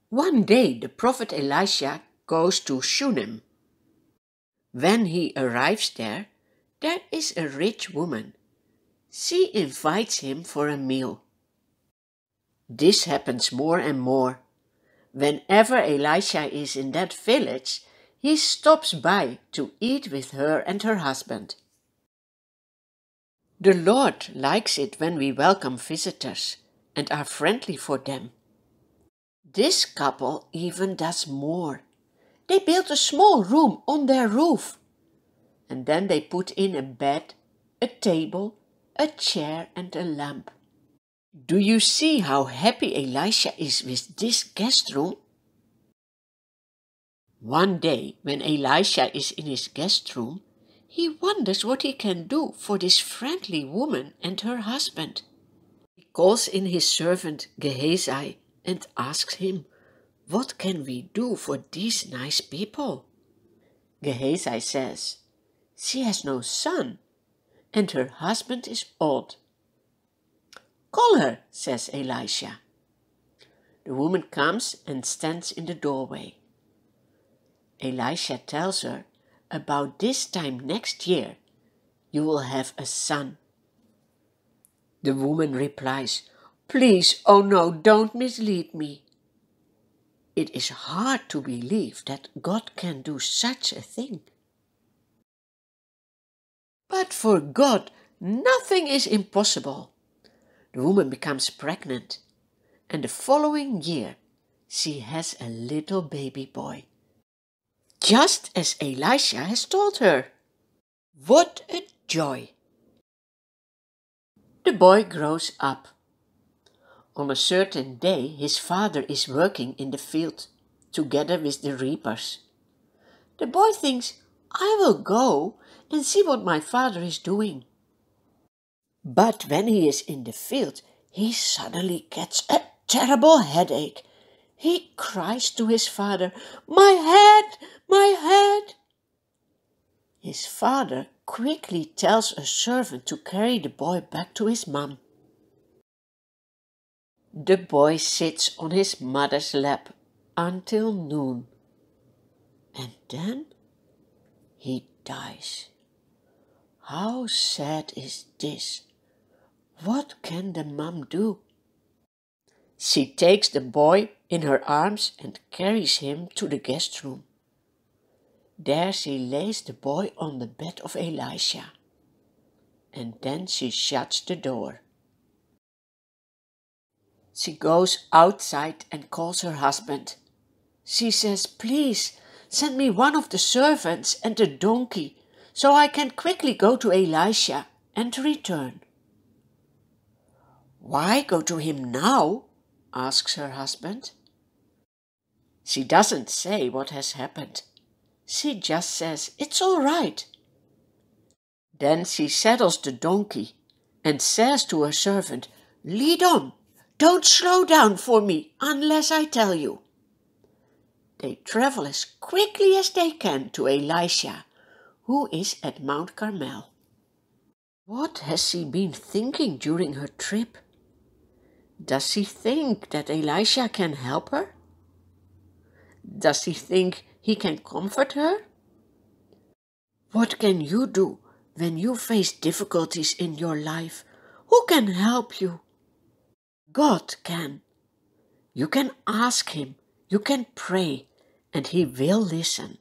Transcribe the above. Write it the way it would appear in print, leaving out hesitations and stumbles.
One day the prophet Elisha goes to Shunem. When he arrives there is a rich woman. She invites him for a meal. This happens more and more. Whenever Elisha is in that village, he stops by to eat with her and her husband. The Lord likes it when we welcome visitors and are friendly for them. This couple even does more. They build a small room on their roof. And then they put in a bed, a table, a chair and a lamp. Do you see how happy Elisha is with this guest room? One day, when Elisha is in his guest room, he wonders what he can do for this friendly woman and her husband. He calls in his servant Gehazi and asks him, "What can we do for these nice people?" Gehazi says, "She has no son, and her husband is old." "Call her," says Elisha. The woman comes and stands in the doorway. Elisha tells her, "About this time next year, you will have a son." The woman replies, "Please, oh no, don't mislead me." It is hard to believe that God can do such a thing. But for God, nothing is impossible. The woman becomes pregnant, and the following year, she has a little baby boy, just as Elisha has told her. What a joy! The boy grows up. On a certain day, his father is working in the field, together with the reapers. The boy thinks, "I will go and see what my father is doing." But when he is in the field, he suddenly gets a terrible headache. He cries to his father, "My head, my head!" His father quickly tells a servant to carry the boy back to his mom. The boy sits on his mother's lap until noon, and then he dies. How sad is this? What can the mom do? She takes the boy in her arms and carries him to the guest room. There she lays the boy on the bed of Elisha, and then she shuts the door. She goes outside and calls her husband. She says, "Please, send me one of the servants and a donkey, so I can quickly go to Elisha and return." "Why go to him now?" asks her husband. She doesn't say what has happened. She just says, "It's all right." Then she saddles the donkey and says to her servant, "Lead on, don't slow down for me unless I tell you." They travel as quickly as they can to Elisha, who is at Mount Carmel. What has she been thinking during her trip? Does she think that Elisha can help her? Does she think he can comfort her? What can you do when you face difficulties in your life? Who can help you? God can. You can ask him, you can pray, and he will listen.